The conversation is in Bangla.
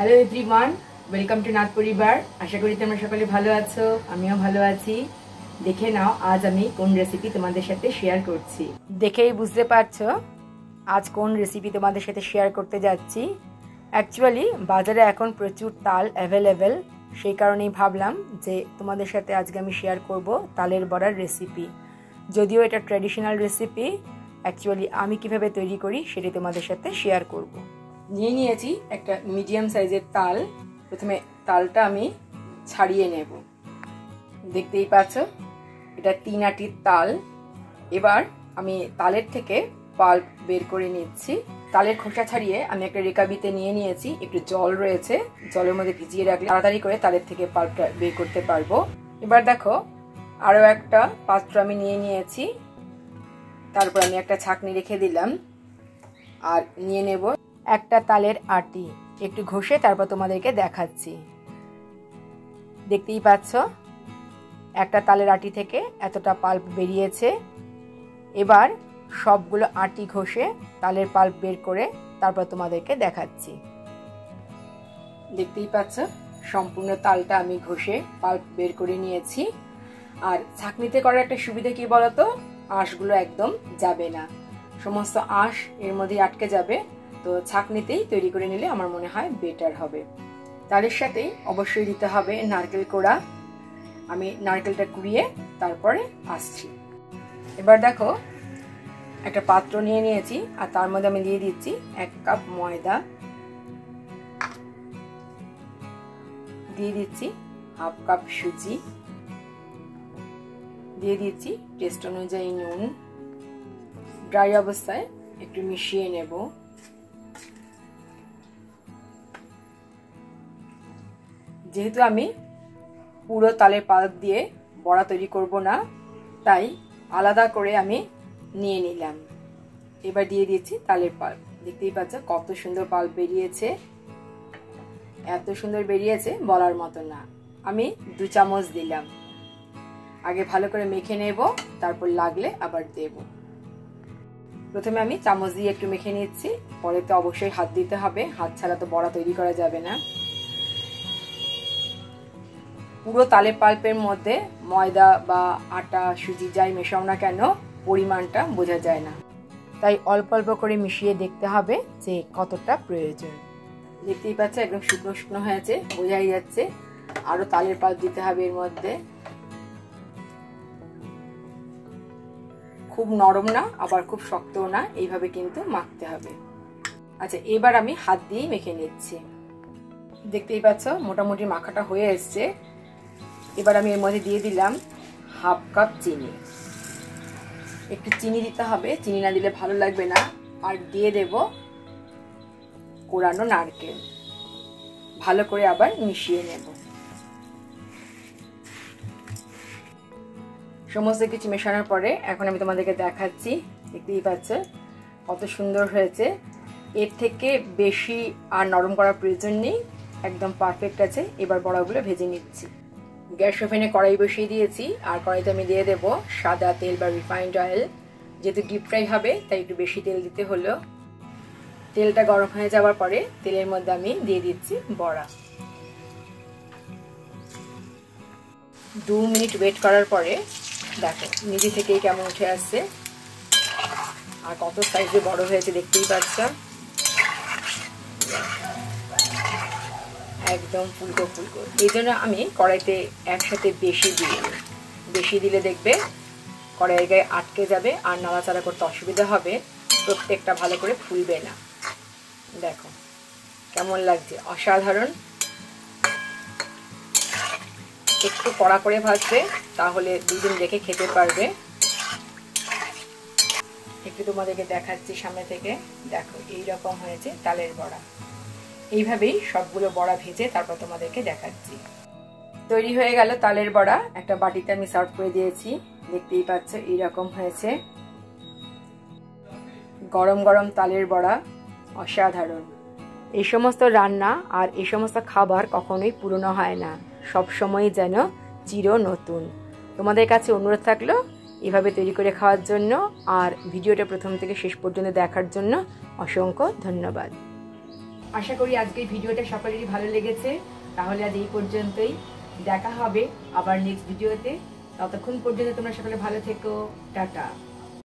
Hello everyone, welcome to Nath পরিবার। আশা করি তোমরা সকলে ভালো আছো, আমিও ভালো আছি। দেখে নাও আজ আমি কোন রেসিপি তোমাদের সাথে শেয়ার করছি। দেখেই বুঝতে পারছো আজ কোন রেসিপি তোমাদের সাথে শেয়ার করতে যাচ্ছি। অ্যাকচুয়ালি বাজারে এখন প্রচুর তাল অ্যাভেলেবেল, সেই কারণেই ভাবলাম যে তোমাদের সাথে আজকে আমি শেয়ার করব তালের বড়ার রেসিপি। যদিও এটা ট্র্যাডিশনাল রেসিপি, অ্যাকচুয়ালি আমি কিভাবে তৈরি করি সেটি তোমাদের সাথে শেয়ার করব। নিয়ে নিয়েছি একটা মিডিয়াম সাইজের তাল। প্রথমে তালটা আমি ছাড়িয়ে নেব। দেখতেই পাচ্ছ এটা 3 আটির তাল। এবার আমি তালের থেকে পাল্প বের করে নিচ্ছি। তালের খোসা ছাড়িয়ে আমি একটা রেকাবিতে নিয়ে নিয়েছি। একটু জল রয়েছে, জলের মধ্যে ভিজিয়ে রাখলে তাড়াতাড়ি করে তালের থেকে পাল্পটা বের করতে পারবো। এবার দেখো আরও একটা পাত্র আমি নিয়ে নিয়েছি। তারপর আমি একটা ছাঁকনি রেখে দিলাম আর নিয়ে নেব একটা তালের আটি। একটু ঘষে তারপর তোমাদেরকে দেখাচ্ছি। দেখতেই পাচ্ছ একটা তালের আটি থেকে এতটা পাল্প বেরিয়েছে। এবার সবগুলো আটি ঘষে তালের পাল্প বের করে তারপর তোমাদেরকে দেখাচ্ছি। দেখতেই পাচ্ছ সম্পূর্ণ তালটা আমি ঘষে পাল্প বের করে নিয়েছি। আর ছাঁকনিতে করার একটা সুবিধা কি বলতো, আঁশগুলো একদম যাবে না, সমস্ত আঁশ এর মধ্যে আটকে যাবে। তো ছাঁকনিতেই তৈরি করে নিলে আমার মনে হয় বেটার হবে। তালের সাথেই অবশ্যই দিতে হবে নারকেল কোড়া। আমি নারকেলটা কুড়িয়ে তারপরে আসছি। এবার দেখো একটা পাত্র নিয়ে নিয়েছি আর তার মধ্যে আমি দিয়ে দিচ্ছি 1 কাপ ময়দা, দিয়ে দিচ্ছি 1/2 কাপ সুজি, দিয়ে দিচ্ছি টেস্ট অনুযায়ী নুন। ড্রাই অবস্থায় একটু মিশিয়ে নেব। যেহেতু আমি পুরো তালের পাল্প দিয়ে বড়া তৈরি করব না, তাই আলাদা করে আমি নিয়ে নিলাম। এবার দিয়ে দিচ্ছি তালের পাল্প। দেখতেই পাচ্ছ কত সুন্দর পাল্প বেরিয়েছে, এত সুন্দর বেরিয়েছে বলার মতো না। আমি 2 চামচ দিলাম। আগে ভালো করে মেখে নেব, তারপর লাগলে আবার দেব। প্রথমে আমি চামচ দিয়ে একটু মেখে নিচ্ছি, পরে তো অবশ্যই হাত দিতে হবে, হাত ছাড়া তো বড়া তৈরি করা যাবে না। পুরো তালের পাল্পের মধ্যে ময়দা বা আটা সুজি যাই মেশাও না কেন পরিমাণটা বোঝা যায় না, তাই অল্প অল্প করে মিশিয়ে দেখতে হবে যে কতটা প্রয়োজন। দেখতেই পাচ্ছ একদম শুকনো শুকনো হয়েছে, বোঝাই যাচ্ছে। আরো তালের পাল্প দিতে হবে এর মধ্যে। খুব নরম না আবার খুব শক্তও না, এইভাবে কিন্তু মাখতে হবে। আচ্ছা এবার আমি হাত দিয়েই মেখে নিচ্ছি। দেখতেই পাচ্ছ মোটামুটি মাখাটা হয়ে এসছে। এবার আমি এর মধ্যে দিয়ে দিলাম 1/2 কাপ চিনি। একটু চিনি দিতে হবে, চিনি না দিলে ভালো লাগবে না। আর দিয়ে দেব কোড়ানো নারকেল। ভালো করে আবার মিশিয়ে নেব। সমস্ত কিছু মেশানোর পরে এখন আমি তোমাদেরকে দেখাচ্ছি। দেখতেই পাচ্ছ কত সুন্দর হয়েছে। এর থেকে বেশি আর নরম করার প্রয়োজন নেই, একদম পারফেক্ট আছে। এবার বড়াগুলো ভেজে নিচ্ছি। গ্যাস ওভেনে কড়াই বসিয়ে দিয়েছি আর কড়াইতে আমি দিয়ে দেব সাদা তেল বা রিফাইন্ড অয়েল। যেহেতু ডিপ ফ্রাই হবে তাই একটু বেশি তেল দিতে হলো। তেলটা গরম হয়ে যাওয়ার পরে তেলের মধ্যে আমি দিয়ে দিচ্ছি বড়া। 2 মিনিট ওয়েট করার পরে দেখো নিজে থেকেই কেমন উঠে আসছে আর কত সাইজে বড় হয়েছে দেখতেই পাচ্ছ। একদম ফুলকো ফুলকো। এই জন্য আমি কড়াইতে একসাথে বেশি দিই। বেশি দিলে দেখবে কড়াইয়ের গায়ে আটকে যাবে আর নাড়াচাড়া করতে অসুবিধা হবে, প্রত্যেকটা ভালো করে ফুলবে না। দেখো কেমন লাগছে, অসাধারণ। একটু কড়া করে ভাজবে, তাহলে 2 দিন রেখে খেতে পারবে। একটু তোমাদেরকে দেখাচ্ছি সামনে থেকে। দেখো এইরকম হয়েছে তালের বড়া। এইভাবেই সবগুলো বড়া ভেজে তারপর তোমাদেরকে দেখাচ্ছি। তৈরি হয়ে গেল তালের বড়া। একটা বাটিতে আমি সার্ভ করে দিয়েছি। দেখতেই পাচ্ছ এইরকম হয়েছে। গরম গরম তালের বড়া অসাধারণ। এই সমস্ত রান্না আর এই সমস্ত খাবার কখনোই পুরনো হয় না, সবসময় যেন চির নতুন। তোমাদের কাছে অনুরোধ থাকলো এভাবে তৈরি করে খাওয়ার জন্য। আর ভিডিওটা প্রথম থেকে শেষ পর্যন্ত দেখার জন্য অসংখ্য ধন্যবাদ। আশা করি আজকের ভিডিওটা সকলেরই ভালো লেগেছে। তাহলে আজ এই পর্যন্তই, দেখা হবে আবার নেক্সট ভিডিওতে। ততক্ষণ পর্যন্ত তোমরা সকলে ভালো থেকো, টাটা।